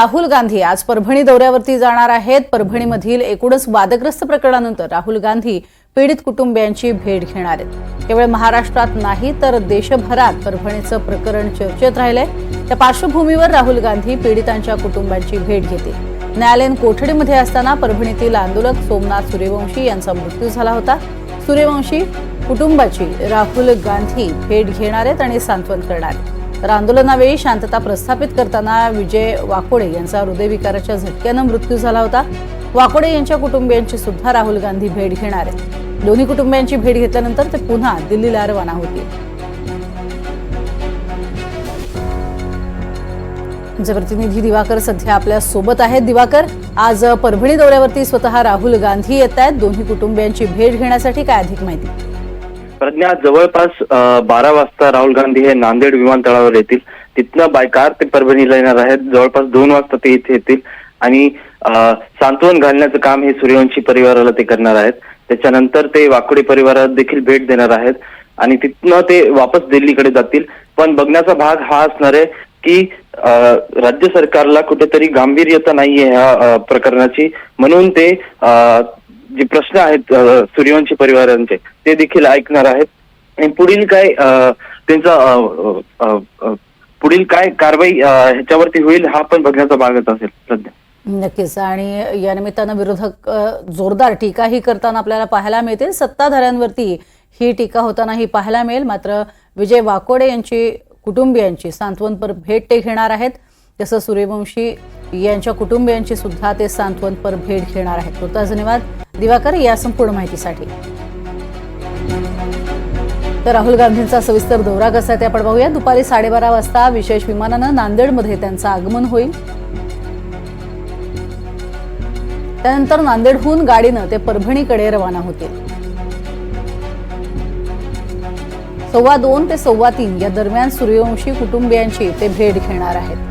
राहुल गांधी आज परभणी दौऱ्यावरती जाणार आहेत। परभणीमधील एकूणच वादग्रस्त प्रकरणानंतर राहुल गांधी पीडित कुटुंबियांची भेट घेणार आहेत। केवळ महाराष्ट्रात नाही तर देशभरात परभणीचं प्रकरण चर्चेत राहिलंय। त्या पार्श्वभूमीवर राहुल गांधी पीडितांच्या कुटुंबांची भेट घेतील। न्यायालयीन कोठडीमध्ये असताना परभणीतील आंदोलक सोमनाथ सूर्यवंशी यांचा मृत्यू झाला होता। सूर्यवंशी कुटुंबाची राहुल गांधी भेट घेणार आहेत आणि सांत्वन करणार आहेत। तर आंदोलनावेळी शांतता प्रस्थापित करताना विजय वाकोडे यांचा हृदयविकाराच्या झटक्याने मृत्यू झाला होता। वाकोडे यांच्या कुटुंबियांची सुद्धा राहुल गांधी भेट घेणार आहेत। दोन्ही कुटुंबियांची भेट घेतल्यानंतर ते पुन्हा दिल्लीला रवाना होतील। आमचे प्रतिनिधी दिवाकर सध्या आपल्या सोबत आहेत। दिवाकर, आज परभणी दौऱ्यावरती स्वतः राहुल गांधी येत आहेत। दोन्ही कुटुंबियांची भेट घेण्यासाठी काय अधिक माहिती? प्रज्ञा, जवळपास 12 वाजता राहुल गांधी हे नांदेड विमानतळावर येतील। तिथनं बाय कार ते परभणीला येणार आहेत। जवळपास 2 वाजता ते इथे येतील आणि सांत्वन घालण्याचं काम हे सूर्यवंशी परिवाराला ते करणार आहेत। त्याच्यानंतर ते वाकोडे परिवाराला देखील भेट देणार आहेत आणि तिथनं ते वापस दिल्लीकडे जातील। पण बघण्याचा भाग हा असणार आहे की राज्य सरकारला कुठेतरी गांभीर्यता नाहीये ह्या प्रकरणाची, म्हणून ते जे प्रश्न आहेत सूर्यवंशी परिवारांचे ते देखील ऐकणार आहेत आणि पुढील काय त्यांचा पुढील काय कारवाई ह्याच्यावरती होईल हा पण बघण्याचा भागच असेल सध्या। नक्कीच, आणि या निमित्तानं विरोधक जोरदार टीकाही करताना आपल्याला पाहायला मिळतील। सत्ताधाऱ्यांवरती ही टीका होताना ही पाहायला मिळेल। मात्र विजय वाकोडे यांची कुटुंबियांची सांत्वनपर भेट ते घेणार आहेत। तसं सूर्यवंशी यांच्या कुटुंबियांची सुद्धा ते सांत्वनपर भेट घेणार आहेत। तुर्तास धन्यवाद दिवाकर या संपूर्ण माहितीसाठी। तर राहुल गांधींचा सविस्तर दौरा कसा आहे ते आपण पाहूया। दुपारी 12:30 वाजता विशेष विमानानं नांदेडमध्ये त्यांचं आगमन होईल। त्यानंतर नांदेडहून गाडीनं ते परभणीकडे रवाना होतील। 2:15 ते 3:15 या दरम्यान सूर्यवंशी कुटुंबियांची ते भेट घेणार आहेत।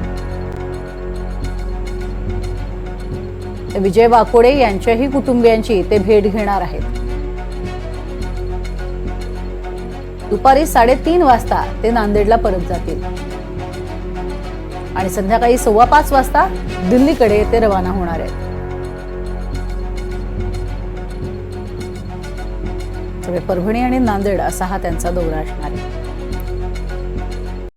विजय वाकोडे यांच्याही कुटुंबियांची ते भेट घेणार आहेत। दुपारी 3:30 वाजता ते नांदेडला परत जातील आणि संध्याकाळी 5:15 वाजता दिल्लीकडे ते रवाना होणार आहेत। परभणी आणि नांदेड असा हा त्यांचा दौरा असणार आहे।